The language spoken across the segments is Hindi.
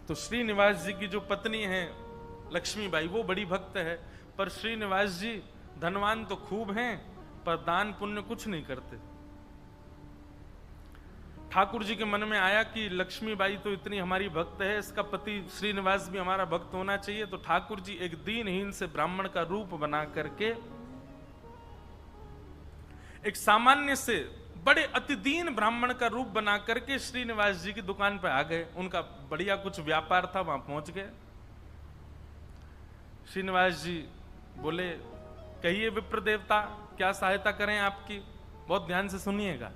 तो श्रीनिवास जी की जो पत्नी है लक्ष्मीबाई, वो बड़ी भक्त है, पर श्रीनिवास जी धनवान तो खूब हैं पर दान पुण्य कुछ नहीं करते। ठाकुर जी के मन में आया कि लक्ष्मीबाई तो इतनी हमारी भक्त है, इसका पति श्रीनिवास भी हमारा भक्त होना चाहिए। तो ठाकुर जी एक दीनहीन से ब्राह्मण का रूप बना करके एक सामान्य से बड़े अति दीन ब्राह्मण का रूप बना करके श्रीनिवास जी की दुकान पर आ गए। उनका बढ़िया कुछ व्यापार था, वहां पहुंच गए। श्रीनिवास जी बोले, कहिए विप्र देवता, क्या सहायता करें आपकी? बहुत ध्यान से सुनिएगा।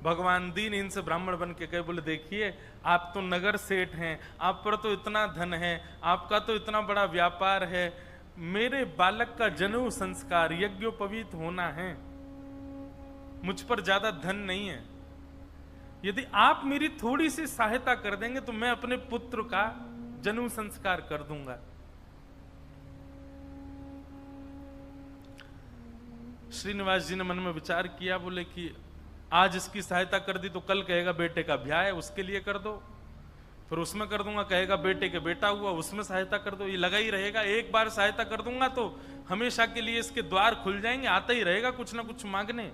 भगवान दीनहीन से ब्राह्मण बन के गए, बोले देखिए आप तो नगर सेठ हैं, आप पर तो इतना धन है, आपका तो इतना बड़ा व्यापार है, मेरे बालक का जनेऊ संस्कार यज्ञोपवीत होना है, मुझ पर ज्यादा धन नहीं है, यदि आप मेरी थोड़ी सी सहायता कर देंगे तो मैं अपने पुत्र का जनेऊ संस्कार कर दूंगा। श्रीनिवास जी ने मन में विचार किया, बोले कि आज इसकी सहायता कर दी तो कल कहेगा बेटे का ब्याह है उसके लिए कर दो, फिर उसमें कर दूंगा, कहेगा बेटे के बेटा हुआ उसमें सहायता कर दो, ये लगा ही रहेगा। एक बार सहायता कर दूंगा तो हमेशा के लिए इसके द्वार खुल जाएंगे, आता ही रहेगा कुछ ना कुछ मांगने।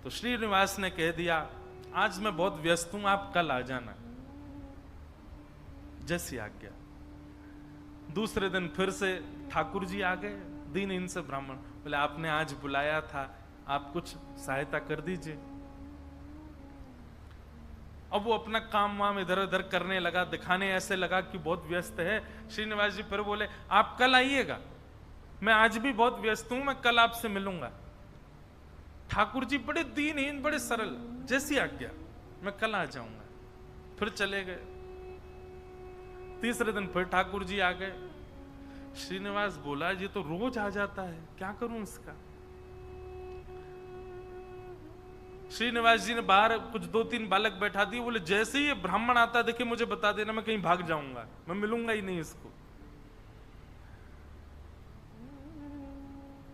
तो श्रीनिवास ने कह दिया, आज मैं बहुत व्यस्त हूं, आप कल आ जाना। जैसी आज्ञा। दूसरे दिन फिर से ठाकुर जी आ गए, दीनहीन से ब्राह्मण, बोले आपने आज बुलाया था, आप कुछ सहायता कर दीजिए। अब वो अपना काम वाम इधर उधर करने लगा, दिखाने ऐसे लगा कि बहुत व्यस्त है। श्रीनिवास जी फिर बोले, आप कल आइएगा, मैं आज भी बहुत व्यस्त हूं, मैं कल आपसे मिलूंगा। ठाकुर जी बड़े दीनहीन, बड़े सरल, जैसी आज्ञा, मैं कल आ जाऊंगा। फिर चले गए। तीसरे दिन फिर ठाकुर जी आ गए। श्रीनिवास बोला, ये तो रोज आ जाता है, क्या करूं इसका? श्रीनिवास जी ने बाहर कुछ 2-3 बालक बैठा दिए, बोले जैसे ही ये ब्राह्मण आता देखिए मुझे बता देना, मैं कहीं भाग जाऊंगा, मैं मिलूंगा ही नहीं इसको।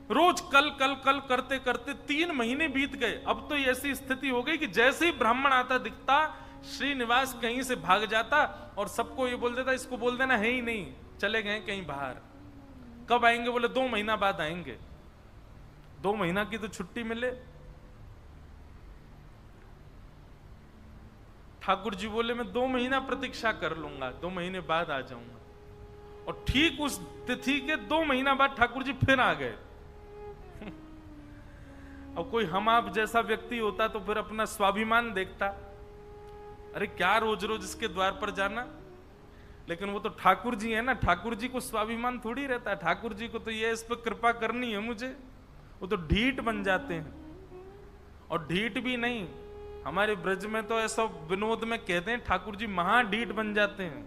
रोज कल कल कल करते करते 3 महीने बीत गए। अब तो ऐसी स्थिति हो गई कि जैसे ही ब्राह्मण आता दिखता, श्रीनिवास कहीं से भाग जाता और सबको ये बोल देता, इसको बोल देना है ही नहीं, चले गए कहीं बाहर। कब आएंगे? बोले 2 महीना बाद आएंगे। 2 महीना की तो छुट्टी मिले। ठाकुर जी बोले, मैं 2 महीना प्रतीक्षा कर लूंगा, 2 महीने बाद आ जाऊंगा। और ठीक उस तिथि के 2 महीना बाद ठाकुर जी फिर आ गए। अब कोई हम आप जैसा व्यक्ति होता तो फिर अपना स्वाभिमान देखता, अरे क्या रोज रोज इसके द्वार पर जाना। लेकिन वो तो ठाकुर जी है ना, ठाकुर जी को स्वाभिमान थोड़ी रहता है, ठाकुर जी को तो ये इस पर कृपा करनी है मुझे। वो तो ढीठ बन जाते हैं। और ढीठ भी नहीं, हमारे ब्रज में तो ऐसा विनोद में कहते हैं, ठाकुर जी महा ढीठ बन जाते हैं।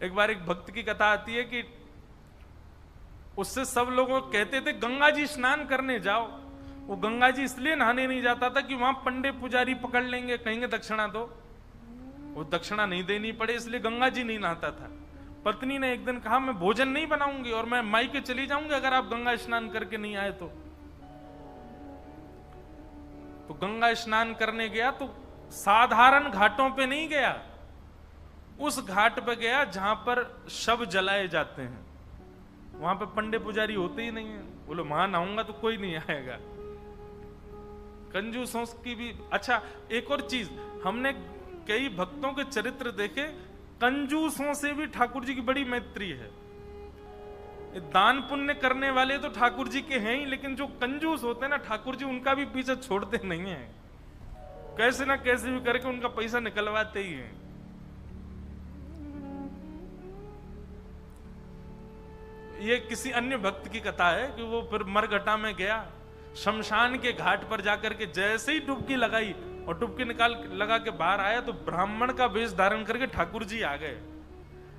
एक बार एक भक्त की कथा आती है कि उससे सब लोग कहते थे गंगा जी स्नान करने जाओ। वो गंगा जी इसलिए नहाने नहीं जाता था कि वहां पंडे पुजारी पकड़ लेंगे, कहेंगे दक्षिणा दो, वो दक्षिणा नहीं देनी पड़े, इसलिए गंगा जी नहीं नहाता था। पत्नी ने एक दिन कहा, मैं भोजन नहीं बनाऊंगी और मैं मायके चली जाऊंगी अगर आप गंगा स्नान करके नहीं आए तो। गंगा स्नान करने गया तो साधारण घाटों पे नहीं गया, उस घाट पे गया जहां पर शव जलाए जाते हैं। वहां पे पंडे पुजारी होते ही नहीं है। बोलो वहां नहाऊंगा तो कोई नहीं आएगा। कंजूसों की भी। अच्छा, एक और चीज, हमने कई भक्तों के चरित्र देखे, कंजूसों से भी ठाकुर जी की बड़ी मैत्री है। दान पुण्य करने वाले तो ठाकुर जी के हैं ही, लेकिन जो कंजूस होते हैं ना, ठाकुर जी उनका भी पीछे छोड़ते नहीं है, कैसे ना कैसे भी करके उनका पैसा निकलवाते ही हैं। ये किसी अन्य भक्त की कथा है कि वो फिर मरघटा में गया, शमशान के घाट पर जाकर के जैसे ही डुबकी लगाई और डुबकी निकाल लगा के बाहर आया तो ब्राह्मण का वेश धारण करके ठाकुर जी आ गए।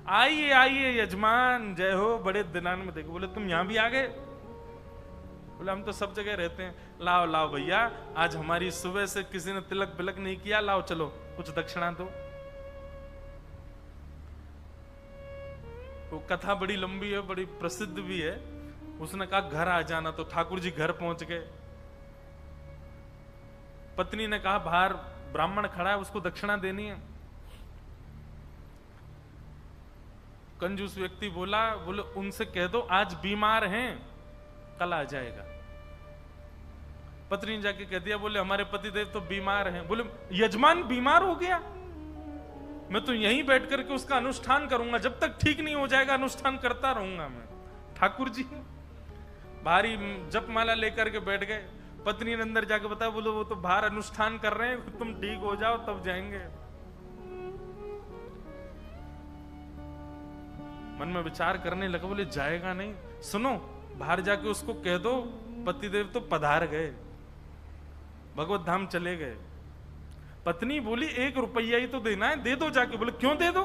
आइए आइए यजमान, जय हो, बड़े दिनान में देखो। बोले तुम यहां भी आ गए? बोले हम तो सब जगह रहते हैं। लाओ लाओ भैया, आज हमारी सुबह से किसी ने तिलक बिलक नहीं किया, लाओ चलो कुछ दक्षिणा दो। वो कथा बड़ी लंबी है, बड़ी प्रसिद्ध भी है। उसने कहा घर आ जाना, तो ठाकुर जी घर पहुंच गए। पत्नी ने कहा बाहर ब्राह्मण खड़ा है, उसको दक्षिणा देनी है। कंजूस व्यक्ति बोले उनसे कह दो आज बीमार हैं, कल आ जाएगा। पत्नी ने जाके कह दिया, बोले हमारे पतिदेव तो बीमार हैं। बोले यजमान बीमार हो गया, मैं तो यहीं बैठ करके उसका अनुष्ठान करूंगा, जब तक ठीक नहीं हो जाएगा अनुष्ठान करता रहूंगा मैं। ठाकुर जी भारी जपमाला लेकर के बैठ गए। पत्नी ने अंदर जाके बताया, बोले वो तो बाहर अनुष्ठान कर रहे हैं, तुम ठीक हो जाओ तब जाएंगे। मन में विचार करने लगा, बोले जाएगा नहीं, सुनो बाहर जाके उसको कह दो पतिदेव तो पधार गए, भगवत धाम चले गए। पत्नी बोली 1 रुपया ही तो देना है, दे दो जाके। बोले क्यों दे दो,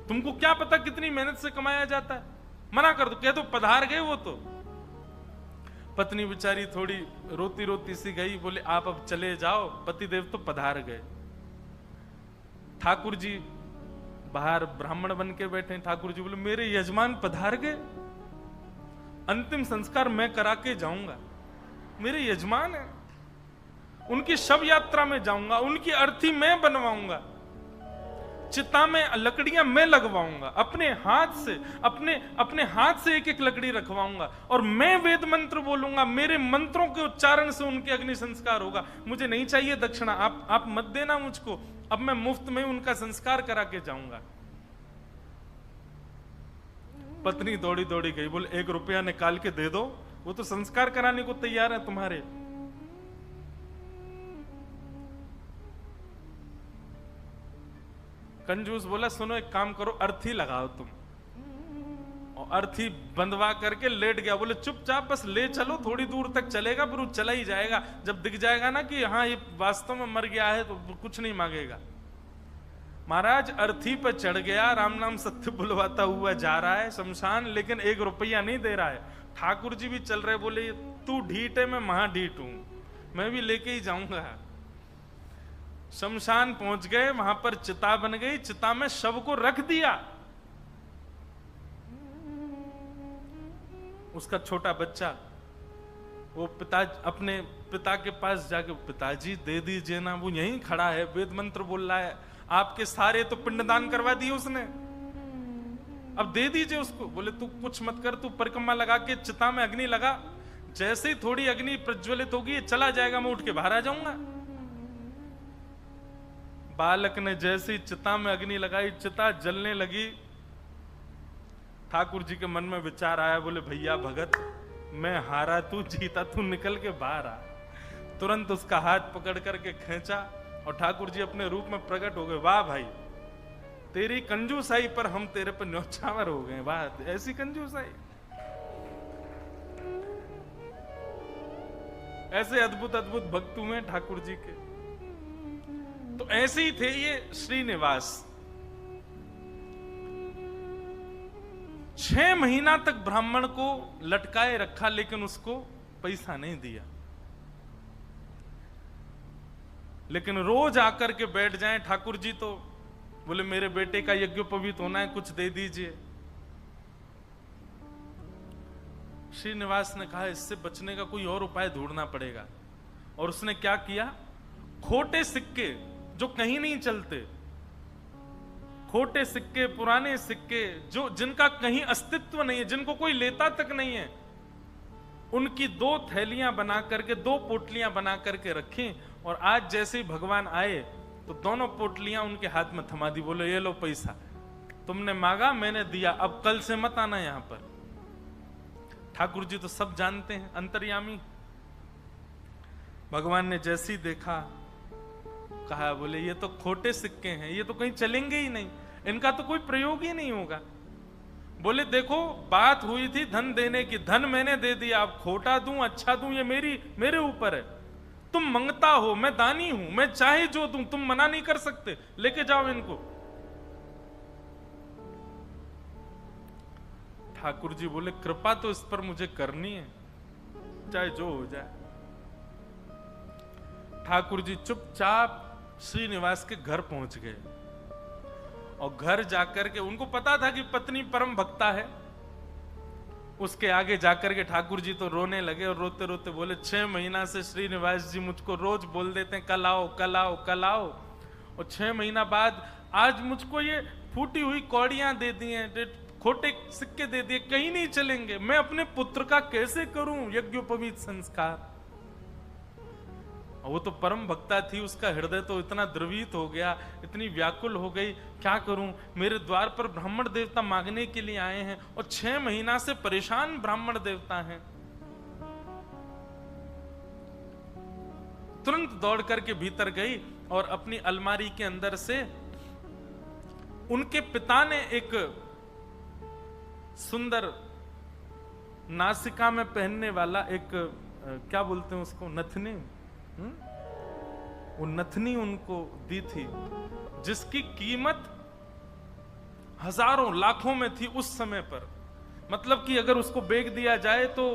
तुमको क्या पता कितनी मेहनत से कमाया जाता है, मना कर दो, कह दो पधार गए वो तो। पत्नी बेचारी थोड़ी रोती रोती सी गई, बोले आप अब चले जाओ, पतिदेव तो पधार गए। ठाकुर जी बाहर ब्राह्मण बन के बैठे। ठाकुर जी बोले मेरे यजमान पधार गए, अंतिम संस्कार मैं करा के जाऊंगा, मेरे यजमान है, उनकी शव यात्रा में जाऊंगा, उनकी अर्थी मैं बनवाऊंगा, चिता में लकड़ियां मैं लगवाऊंगा, अपने हाथ से अपने हाथ से एक एक लकड़ी रखवाऊंगा, और मैं वेद मंत्र बोलूंगा, मेरे मंत्रों के उच्चारण से उनके अग्नि संस्कार होगा। मुझे नहीं चाहिए दक्षिणा, आप मत देना मुझको, अब मैं मुफ्त में उनका संस्कार करा के जाऊंगा। पत्नी दौड़ी दौड़ी गई, बोले 1 रुपया निकाल के दे दो, वो तो संस्कार कराने को तैयार है तुम्हारे। कंजूस बोला सुनो एक काम करो, अर्थी लगाओ तुम, और अर्थी बंधवा करके लेट गया। बोले चुपचाप बस ले चलो, थोड़ी दूर तक चलेगा, फिर वो चला ही जाएगा, जब दिख जाएगा ना कि हाँ ये वास्तव में मर गया है तो कुछ नहीं मांगेगा। महाराज अर्थी पर चढ़ गया, राम नाम सत्य बुलवाता हुआ जा रहा है शमशान, लेकिन 1 रुपया नहीं दे रहा है। ठाकुर जी भी चल रहे, बोले तू ढीठ है, मैं महाढीठ हूं, मैं भी लेके ही जाऊंगा। शमशान पहुंच गए, वहां पर चिता बन गई, चिता में शव को रख दिया। उसका छोटा बच्चा वो अपने पिता के पास जाके, पिताजी दे दीजिए ना, वो यहीं खड़ा है, वेद मंत्र बोल रहा है, आपके सारे तो पिंडदान करवा दिए उसने, अब दे दीजिए उसको। बोले तू कुछ मत कर, तू परिक्रमा लगा के चिता में अग्नि लगा, जैसे ही थोड़ी अग्नि प्रज्वलित होगी चला जाएगा, मैं उठ के बाहर आ जाऊंगा। बालक ने जैसे ही चिता में अग्नि लगाई, चिता जलने लगी। ठाकुर जी के मन में विचार आया, बोले भैया भगत, मैं हारा तू जीता, तू निकल के बाहर आ। तुरंत उसका हाथ पकड़ करके खींचा और ठाकुर जी अपने रूप में प्रकट हो गए। वाह भाई, तेरी कंजूसाई पर हम तेरे पर न्यौछावर हो गए, वाह ऐसी कंजूसाई, ऐसे अद्भुत अद्भुत भक्त हुए ठाकुर जी के। तो ऐसे ही थे ये श्रीनिवास। 6 महीना तक ब्राह्मण को लटकाए रखा, लेकिन उसको पैसा नहीं दिया। लेकिन रोज आकर के बैठ जाएं ठाकुर जी, तो बोले मेरे बेटे का यज्ञोपवीत होना है, कुछ दे दीजिए। श्रीनिवास ने कहा इससे बचने का कोई और उपाय ढूंढना पड़ेगा। और उसने क्या किया, खोटे सिक्के जो कहीं नहीं चलते, खोटे सिक्के, पुराने सिक्के जो जिनका कहीं अस्तित्व नहीं है, जिनको कोई लेता तक नहीं है, उनकी 2 थैलियां बना करके, 2 पोटलियां बना करके रखी। और आज जैसे ही भगवान आए तो दोनों पोटलियां उनके हाथ में थमा दी। बोले ये लो पैसा, तुमने मांगा मैंने दिया, अब कल से मत आना यहां पर। ठाकुर जी तो सब जानते हैं, अंतर्यामी। भगवान ने जैसे ही देखा, कहा बोले ये तो खोटे सिक्के हैं, ये तो कहीं चलेंगे ही नहीं, इनका तो कोई प्रयोग ही नहीं होगा। बोले देखो बात हुई थी धन देने की, धन मैंने दे दिया, अब खोटा दूं अच्छा दूं ये मेरे ऊपर है। तुम मंगता हो, मैं दानी हूं, मैं चाहे जो दूं, तुम मना नहीं कर सकते, लेके जाओ इनको। ठाकुर जी बोले कृपा तो इस पर मुझे करनी है, चाहे जो हो जाए। ठाकुर जी चुपचाप श्रीनिवास के घर पहुंच गए। और घर जाकर के उनको पता था कि पत्नी परम भक्ता है, उसके आगे जाकर के ठाकुर जी तो रोने लगे और रोते रोते बोले 6 महीना से श्रीनिवास जी मुझको रोज बोल देते हैं कल आओ कल आओ कल आओ, और 6 महीना बाद आज मुझको ये फूटी हुई कौड़ियां दे दी हैं, खोटे सिक्के दे दिए, कहीं नहीं चलेंगे, मैं अपने पुत्र का कैसे करूं यज्ञोपवीत संस्कार। वो तो परम भक्ता थी, उसका हृदय तो इतना द्रवित हो गया, इतनी व्याकुल हो गई, क्या करूं, मेरे द्वार पर ब्राह्मण देवता मांगने के लिए आए हैं और 6 महीना से परेशान ब्राह्मण देवता हैं। तुरंत दौड़ करके भीतर गई और अपनी अलमारी के अंदर से उनके पिता ने एक सुंदर नासिका में पहनने वाला एक क्या बोलते हैं उसको, नथनी, वो नथनी उनको दी थी, जिसकी कीमत हजारों लाखों में थी उस समय पर। मतलब कि अगर उसको बेच दिया जाए तो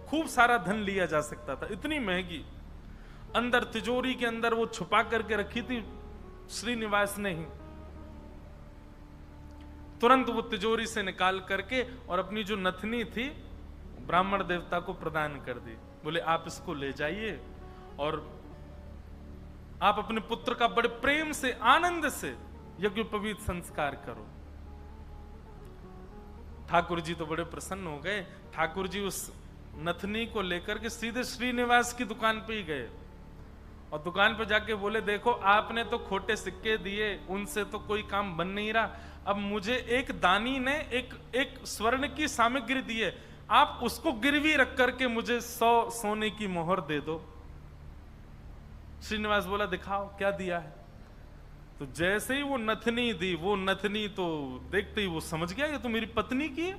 खूब सारा धन लिया जा सकता था, इतनी महंगी। अंदर तिजोरी के अंदर वो छुपा करके रखी थी श्रीनिवास ने ही। तुरंत वो तिजोरी से निकाल करके और अपनी जो नथनी थी ब्राह्मण देवता को प्रदान कर दी। बोले आप इसको ले जाइए और आप अपने पुत्र का बड़े प्रेम से आनंद से यज्ञोपवीत संस्कार करो। ठाकुर जी तो बड़े प्रसन्न हो गए। ठाकुर जी उस नथनी को लेकर के सीधे श्रीनिवास की दुकान पे ही गए और दुकान पे जाके बोले देखो आपने तो खोटे सिक्के दिए, उनसे तो कोई काम बन नहीं रहा, अब मुझे एक दानी ने एक स्वर्ण की सामग्री दी है, आप उसको गिरवी रख करके मुझे 100 सोने की मोहर दे दो। श्रीनिवास बोला दिखाओ क्या दिया है। तो जैसे ही वो नथनी दी, वो नथनी तो देखते ही वो समझ गया ये तो मेरी पत्नी की है।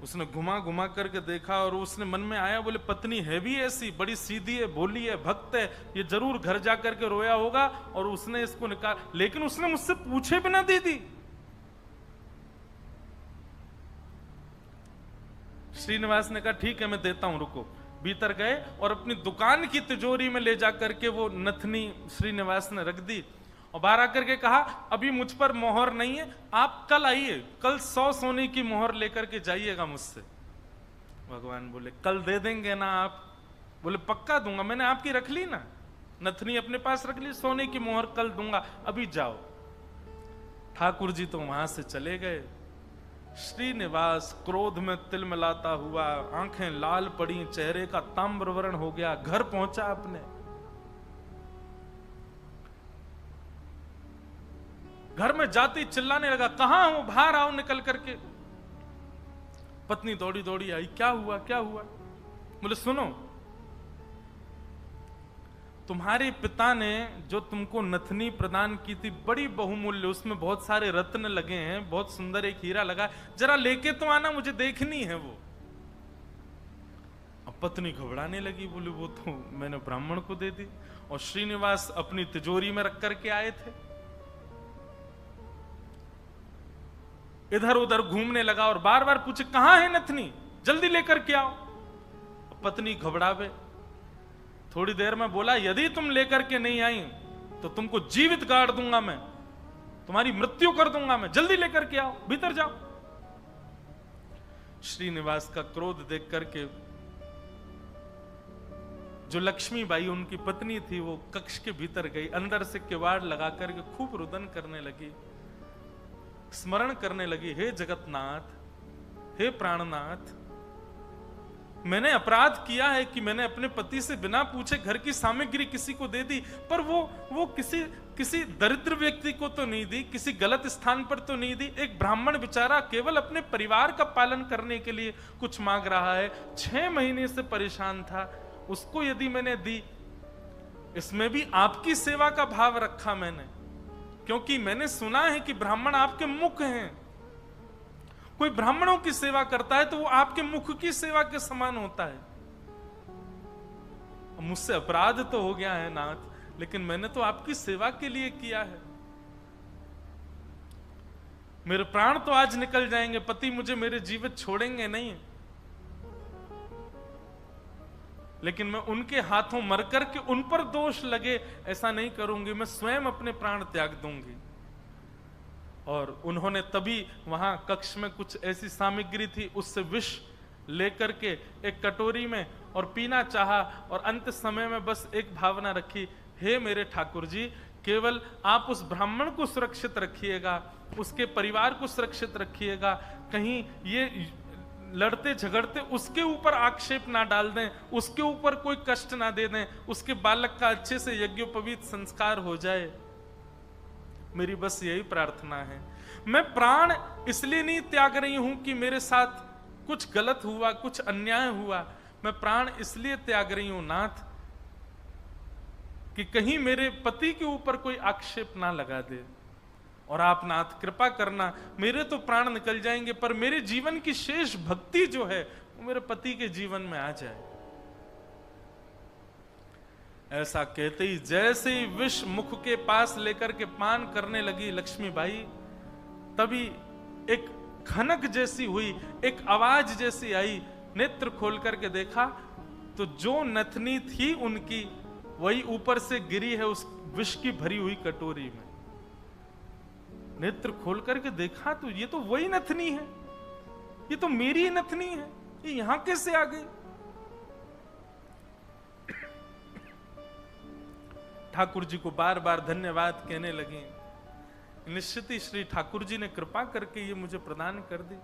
उसने घुमा घुमा करके देखा और उसने मन में आया, बोले पत्नी है भी ऐसी, बड़ी सीधी है, भोली है, भक्त है, ये जरूर घर जा करके रोया होगा और उसने इसको निकाल, लेकिन उसने मुझसे पूछे बिना दे दी। श्रीनिवास ने कहा ठीक है मैं देता हूं, रुको। भीतर गए और अपनी दुकान की तिजोरी में ले जाकर के वो नथनी श्रीनिवास ने रख दी और बाहर आकर के कहा अभी मुझ पर मोहर नहीं है, आप कल आइए, कल 100 सोने की मोहर लेकर के जाइएगा मुझसे। भगवान बोले कल दे देंगे ना आप? बोले पक्का दूंगा, मैंने आपकी रख ली ना, नथनी अपने पास रख ली, सोने की मोहर कल दूंगा, अभी जाओ। ठाकुर जी तो वहां से चले गए। श्रीनिवास क्रोध में तिलमिलाता हुआ, आंखें लाल पड़ी, चेहरे का ताम्रवर्ण हो गया, घर पहुंचा अपने। घर में जाती चिल्लाने लगा कहां हो, बाहर आओ निकल करके। पत्नी दौड़ी दौड़ी आई, क्या हुआ क्या हुआ? बोले सुनो, तुम्हारे पिता ने जो तुमको नथनी प्रदान की थी बड़ी बहुमूल्य, उसमें बहुत सारे रत्न लगे हैं, बहुत सुंदर एक हीरा लगा, जरा लेके तो आना, मुझे देखनी है वो। अब पत्नी घबराने लगी, बोली वो तो मैंने ब्राह्मण को दे दी और श्रीनिवास अपनी तिजोरी में रख करके आए थे। इधर उधर घूमने लगा और बार बार पूछे कहां है नथनी, जल्दी लेकर के आओ। पत्नी घबरावे, थोड़ी देर में बोला यदि तुम लेकर के नहीं आई तो तुमको जीवित गाड़ दूंगा मैं, तुम्हारी मृत्यु कर दूंगा मैं, जल्दी लेकर के आओ, भीतर जाओ। श्रीनिवास का क्रोध देख करके जो लक्ष्मीबाई उनकी पत्नी थी वो कक्ष के भीतर गई, अंदर से किवाड़ लगा करके खूब रुदन करने लगी, स्मरण करने लगी, हे जगतनाथ, हे प्राणनाथ, मैंने अपराध किया है कि मैंने अपने पति से बिना पूछे घर की सामग्री किसी को दे दी, पर वो किसी दरिद्र व्यक्ति को तो नहीं दी, किसी गलत स्थान पर तो नहीं दी। एक ब्राह्मण बेचारा केवल अपने परिवार का पालन करने के लिए कुछ मांग रहा है, 6 महीने से परेशान था, उसको यदि मैंने दी, इसमें भी आपकी सेवा का भाव रखा मैंने, क्योंकि मैंने सुना है कि ब्राह्मण आपके मुख हैं, कोई ब्राह्मणों की सेवा करता है तो वो आपके मुख की सेवा के समान होता है। मुझसे अपराध तो हो गया है नाथ, लेकिन मैंने तो आपकी सेवा के लिए किया है। मेरे प्राण तो आज निकल जाएंगे, पति मुझे मेरे जीवित छोड़ेंगे नहीं, लेकिन मैं उनके हाथों मर करके उन पर दोष लगे ऐसा नहीं करूंगी, मैं स्वयं अपने प्राण त्याग दूंगी। और उन्होंने तभी वहां कक्ष में कुछ ऐसी सामग्री थी, उससे विष लेकर के एक कटोरी में और पीना चाहा, और अंत समय में बस एक भावना रखी, हे मेरे ठाकुर जी, केवल आप उस ब्राह्मण को सुरक्षित रखिएगा, उसके परिवार को सुरक्षित रखिएगा, कहीं ये लड़ते झगड़ते उसके ऊपर आक्षेप ना डाल दें, उसके ऊपर कोई कष्ट ना दे दें, उसके बालक का अच्छे से यज्ञोपवीत संस्कार हो जाए। मेरी बस यही प्रार्थना है। मैं प्राण इसलिए नहीं त्याग रही हूं कि मेरे साथ कुछ गलत हुआ, कुछ अन्याय हुआ। मैं प्राण इसलिए त्याग रही हूं नाथ कि कहीं मेरे पति के ऊपर कोई आक्षेप ना लगा दे, और आप नाथ कृपा करना, मेरे तो प्राण निकल जाएंगे पर मेरे जीवन की शेष भक्ति जो है वो मेरे पति के जीवन में आ जाए। ऐसा कहते ही जैसे ही विष मुख के पास लेकर के पान करने लगी लक्ष्मीबाई, तभी एक खनक जैसी हुई, एक आवाज जैसी आई। नेत्र खोल करके देखा तो जो नथनी थी उनकी, वही ऊपर से गिरी है उस विष की भरी हुई कटोरी में। नेत्र खोल करके देखा तो ये तो वही नथनी है, ये तो मेरी ही नथनी है, ये यहां कैसे आ गई? ठाकुर जी को बार बार धन्यवाद कहने लगे। निश्चित ही श्री ठाकुर जी ने कृपा करके ये मुझे प्रदान कर दी।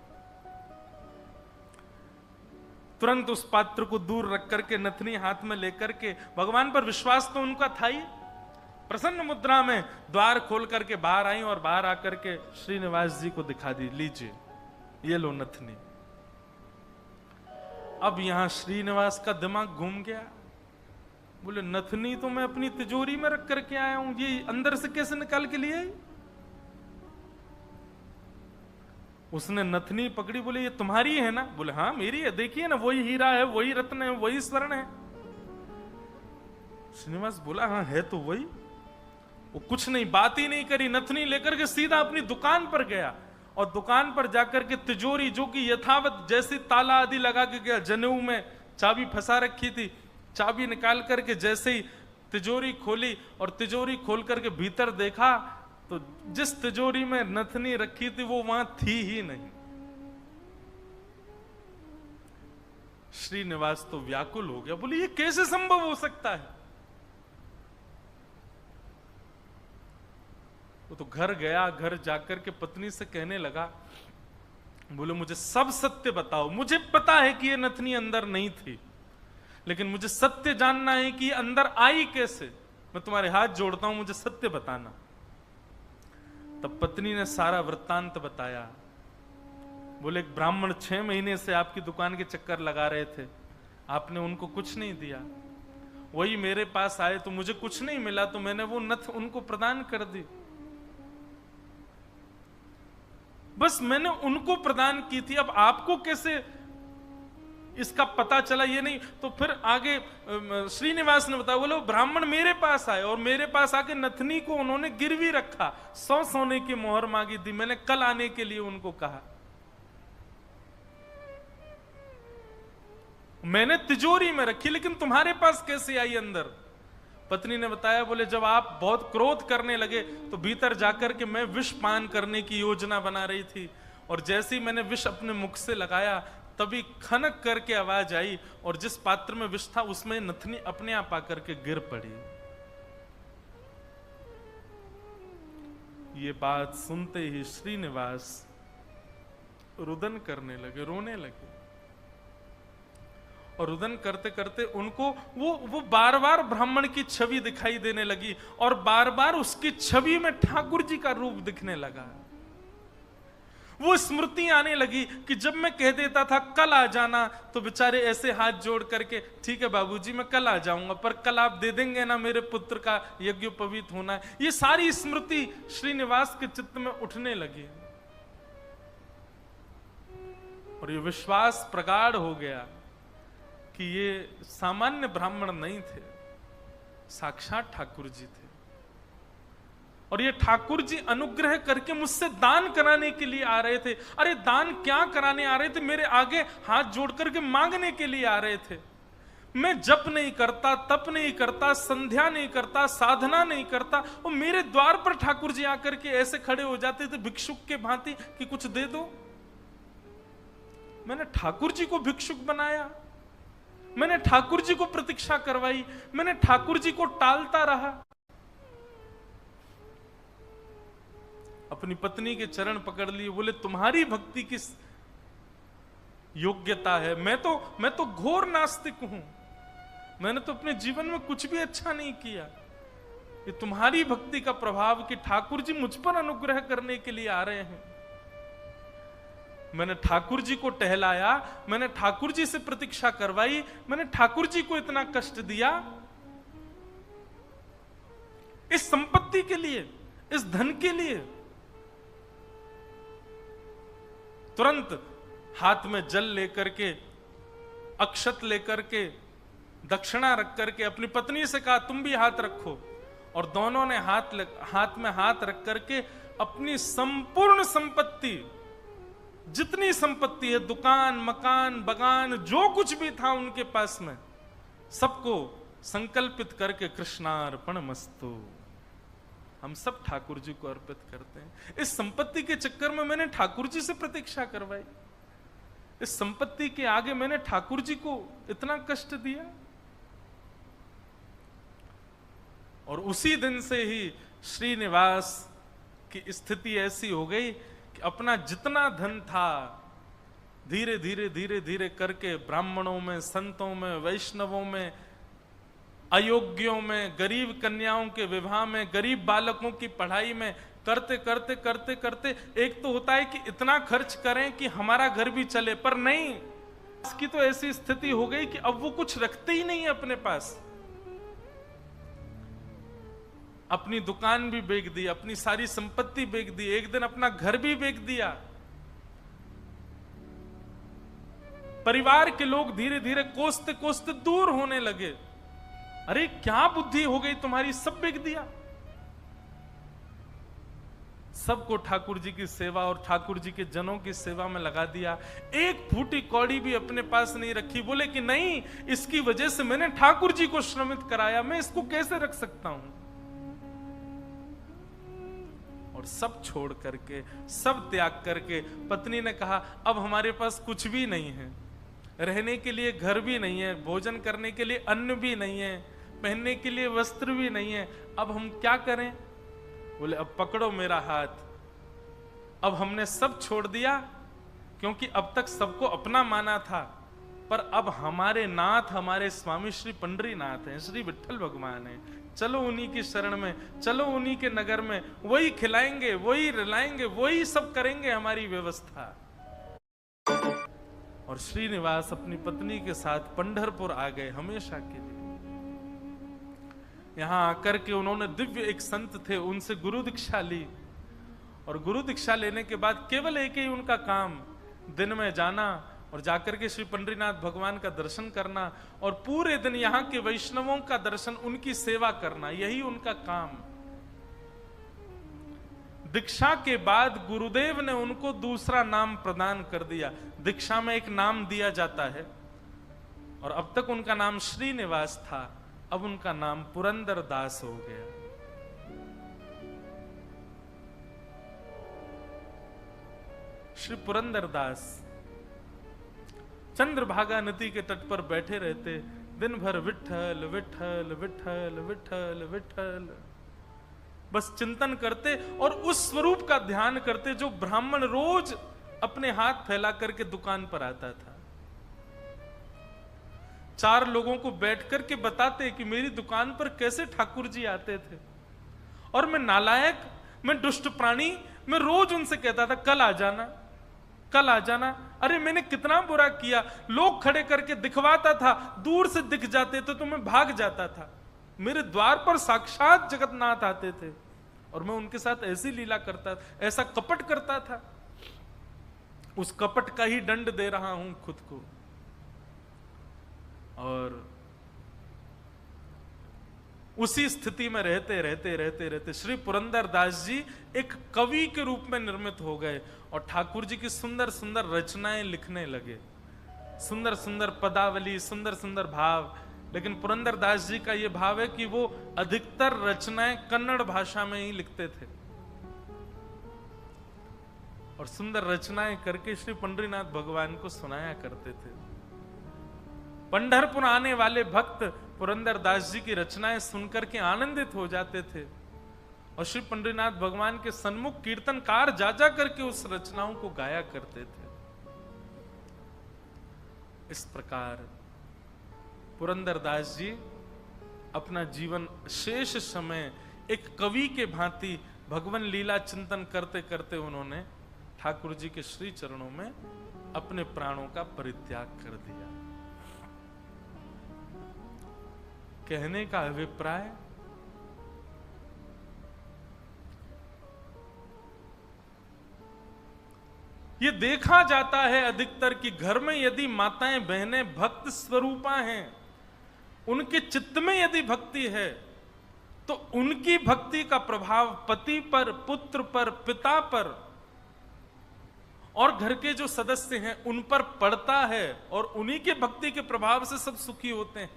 तुरंत उस पात्र को दूर रख करके नथनी हाथ में लेकर के, भगवान पर विश्वास तो उनका था ही, प्रसन्न मुद्रा में द्वार खोल करके बाहर आई और बाहर आकर के श्रीनिवास जी को दिखा दी, लीजिए ये लो नथनी। अब यहां श्रीनिवास का दिमाग घूम गया। बोले नथनी तो मैं अपनी तिजोरी में रख करके आया हूं, ये अंदर से कैसे निकाल के लिए आई? उसने नथनी पकड़ी, बोले ये तुम्हारी है ना? बोले हाँ मेरी है, देखिए ना वही हीरा है, वही रत्न है, वही स्वर्ण है। श्रीनिवास बोला हाँ है तो वही। वो कुछ नहीं, बात ही नहीं करी, नथनी लेकर के सीधा अपनी दुकान पर गया, और दुकान पर जाकर के तिजोरी जो कि यथावत जैसी ताला आदि लगा के गया, जनेऊ में चाबी फंसा रखी थी, चाबी निकाल करके जैसे ही तिजोरी खोली और तिजोरी खोल करके भीतर देखा तो जिस तिजोरी में नथनी रखी थी वो वहां थी ही नहीं। श्रीनिवास तो व्याकुल हो गया, बोले ये कैसे संभव हो सकता है? वो तो घर गया, घर जाकर के पत्नी से कहने लगा, बोले मुझे सब सत्य बताओ, मुझे पता है कि ये नथनी अंदर नहीं थी, लेकिन मुझे सत्य जानना है कि ये अंदर आई कैसे। मैं तुम्हारे हाथ जोड़ता हूं, मुझे सत्य बताना। तब पत्नी ने सारा वृत्तांत बताया। बोले एक ब्राह्मण 6 महीने से आपकी दुकान के चक्कर लगा रहे थे, आपने उनको कुछ नहीं दिया, वही मेरे पास आए तो मुझे कुछ नहीं मिला, तो मैंने वो नथ उनको प्रदान कर दी। बस मैंने उनको प्रदान की थी, अब आपको कैसे इसका पता चला ये नहीं। तो फिर आगे श्रीनिवास ने बताया, बोले ब्राह्मण मेरे पास आए और मेरे पास आके नथनी को उन्होंने गिरवी रखा, 100 सोने की मोहर मांगी थी, मैंने कल आने के लिए उनको कहा, मैंने तिजोरी में रखी, लेकिन तुम्हारे पास कैसे आई अंदर? पत्नी ने बताया, बोले जब आप बहुत क्रोध करने लगे तो भीतर जाकर के मैं विष पान करने की योजना बना रही थी, और जैसे ही मैंने विष अपने मुख से लगाया तभी खनक करके आवाज आई, और जिस पात्र में विष था उसमें नथनी अपने आप आकर के गिर पड़ी। ये बात सुनते ही श्रीनिवास रुदन करने लगे, रोने लगे, और रुदन करते करते उनको वो बार बार ब्राह्मण की छवि दिखाई देने लगी, और बार बार उसकी छवि में ठाकुर जी का रूप दिखने लगा। वो स्मृति आने लगी कि जब मैं कह देता था कल आ जाना, तो बेचारे ऐसे हाथ जोड़ करके, ठीक है बाबूजी मैं कल आ जाऊंगा, पर कल आप दे देंगे ना मेरे पुत्र का यज्ञोपवीत होना है। ये सारी स्मृति श्रीनिवास के चित्त में उठने लगी, और ये विश्वास प्रगाढ़ हो गया कि ये सामान्य ब्राह्मण नहीं थे, साक्षात ठाकुर जी थे, और ये ठाकुर जी अनुग्रह करके मुझसे दान कराने के लिए आ रहे थे। अरे दान क्या कराने आ रहे थे, मेरे आगे हाथ जोड़ करके मांगने के लिए आ रहे थे। मैं जप नहीं करता, तप नहीं करता, संध्या नहीं करता, साधना नहीं करता, और मेरे द्वार पर ठाकुर जी आकर के ऐसे खड़े हो जाते थे भिक्षुक के भांति कि कुछ दे दो। मैंने ठाकुर जी को भिक्षुक बनाया, मैंने ठाकुर जी को प्रतीक्षा करवाई, मैंने ठाकुर जी को टालता रहा। अपनी पत्नी के चरण पकड़ लिए, बोले तुम्हारी भक्ति किस योग्यता है? मैं तो घोर नास्तिक हूं, मैंने तो अपने जीवन में कुछ भी अच्छा नहीं किया। ये तुम्हारी भक्ति का प्रभाव कि ठाकुर जी मुझ पर अनुग्रह करने के लिए आ रहे हैं। मैंने ठाकुर जी को टहलाया, मैंने ठाकुर जी से प्रतीक्षा करवाई, मैंने ठाकुर जी को इतना कष्ट दिया इस संपत्ति के लिए, इस धन के लिए। तुरंत हाथ में जल लेकर के, अक्षत लेकर के, दक्षिणा रख करके अपनी पत्नी से कहा तुम भी हाथ रखो, और दोनों ने हाथ में हाथ रख करके अपनी संपूर्ण संपत्ति, जितनी संपत्ति है, दुकान, मकान, बगान, जो कुछ भी था उनके पास में, सबको संकल्पित करके कृष्णार्पण मस्तु, हम सब ठाकुर जी को अर्पित करते हैं। इस संपत्ति के चक्कर में मैंने ठाकुर जी से प्रतीक्षा करवाई, इस संपत्ति के आगे मैंने ठाकुर जी को इतना कष्ट दिया। और उसी दिन से ही श्रीनिवास की स्थिति ऐसी हो गई कि अपना जितना धन था धीरे धीरे धीरे धीरे करके ब्राह्मणों में, संतों में, वैष्णवों में, अयोग्यों में, गरीब कन्याओं के विवाह में, गरीब बालकों की पढ़ाई में करते करते करते करते एक तो होता है कि इतना खर्च करें कि हमारा घर भी चले, पर नहीं, इसकी तो ऐसी स्थिति हो गई कि अब वो कुछ रखते ही नहीं है अपने पास। अपनी दुकान भी बेच दी, अपनी सारी संपत्ति बेच दी, एक दिन अपना घर भी बेच दिया। परिवार के लोग धीरे धीरे कोसते कोसते दूर होने लगे। अरे क्या बुद्धि हो गई तुम्हारी, सब बेच दिया। सबको ठाकुर जी की सेवा और ठाकुर जी के जनों की सेवा में लगा दिया। एक फूटी कौड़ी भी अपने पास नहीं रखी। बोले कि नहीं, इसकी वजह से मैंने ठाकुर जी को श्रमित कराया, मैं इसको कैसे रख सकता हूं। और सब छोड़ करके, सब त्याग करके पत्नी ने कहा अब हमारे पास कुछ भी नहीं है, रहने के लिए घर भी नहीं है, भोजन करने के लिए अन्न भी नहीं है, पहनने के लिए वस्त्र भी नहीं है, अब हम क्या करें। बोले अब पकड़ो मेरा हाथ। अब हमने सब छोड़ दिया, क्योंकि अब तक सबको अपना माना था, पर अब हमारे नाथ, हमारे स्वामी श्री पंडरीनाथ हैं, श्री विठ्ठल भगवान हैं, चलो उन्हीं की शरण में, चलो उन्हीं के नगर में, वही खिलाएंगे, वही रिलाएंगे, वही सब करेंगे हमारी व्यवस्था। और श्रीनिवास अपनी पत्नी के साथ पंढरपुर आ गए हमेशा के लिए। यहां आकर के उन्होंने दिव्य एक संत थे, उनसे गुरु दीक्षा ली, और गुरु दीक्षा लेने के बाद केवल एक ही उनका काम, दिन में जाना और जाकर के श्री पंडरीनाथ भगवान का दर्शन करना, और पूरे दिन यहाँ के वैष्णवों का दर्शन, उनकी सेवा करना, यही उनका काम। दीक्षा के बाद गुरुदेव ने उनको दूसरा नाम प्रदान कर दिया। दीक्षा में एक नाम दिया जाता है, और अब तक उनका नाम श्रीनिवास था, अब उनका नाम पुरंदर दास हो गया। श्री पुरंदर दास चंद्रभागा नदी के तट पर बैठे रहते, दिन भर विठ्ठल विठ्ठल विठ्ठल विठ्ठल विठ्ठल बस चिंतन करते, और उस स्वरूप का ध्यान करते जो ब्राह्मण रोज अपने हाथ फैला करके दुकान पर आता था। 4 लोगों को बैठ करके बताते कि मेरी दुकान पर कैसे ठाकुर जी आते थे, और मैं नालायक, मैं दुष्ट प्राणी, मैं रोज उनसे कहता था कल आ जाना, कल आ जाना। अरे मैंने कितना बुरा किया, लोग खड़े करके दिखवाता था, दूर से दिख जाते तो मैं भाग जाता था। मेरे द्वार पर साक्षात जगन्नाथ आते थे, और मैं उनके साथ ऐसी लीला करता, ऐसा कपट करता था। उस कपट का ही दंड दे रहा हूं खुद को। और उसी स्थिति में रहते रहते रहते रहते श्री पुरंदर दास जी एक कवि के रूप में निर्मित हो गए, और ठाकुर जी की सुंदर सुंदर रचनाएं लिखने लगे। सुंदर सुंदर पदावली, सुंदर सुंदर भाव। लेकिन पुरंदरदास जी का यह भाव है कि वो अधिकतर रचनाएं कन्नड़ भाषा में ही लिखते थे और सुंदर रचनाएं करके श्री पंढरीनाथ भगवान को सुनाया करते थे। पंढरपुर आने वाले भक्त पुरंदरदास जी की रचनाएं सुनकर के आनंदित हो जाते थे और श्री पंढरीनाथ भगवान के सन्मुख कीर्तनकार जा जा करके उस रचनाओं को गाया करते थे। इस प्रकार पुरंदरदास जी अपना जीवन शेष समय एक कवि के भांति भगवान लीला चिंतन करते करते उन्होंने ठाकुर जी के श्री चरणों में अपने प्राणों का परित्याग कर दिया। कहने का अभिप्राय, ये देखा जाता है अधिकतर कि घर में यदि माताएं बहनें भक्त स्वरूपा हैं, उनके चित्त में यदि भक्ति है तो उनकी भक्ति का प्रभाव पति पर, पुत्र पर, पिता पर और घर के जो सदस्य हैं उन पर पड़ता है और उन्हीं के भक्ति के प्रभाव से सब सुखी होते हैं।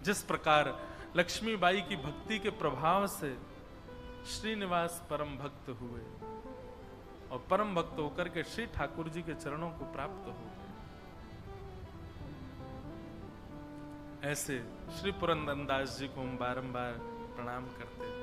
जिस प्रकार लक्ष्मीबाई की भक्ति के प्रभाव से श्रीनिवास परम भक्त हुए और परम भक्त होकर के श्री ठाकुर जी के चरणों को प्राप्त हो गए, ऐसे श्री पुरंदरदास जी को हम बारंबार प्रणाम करते हैं।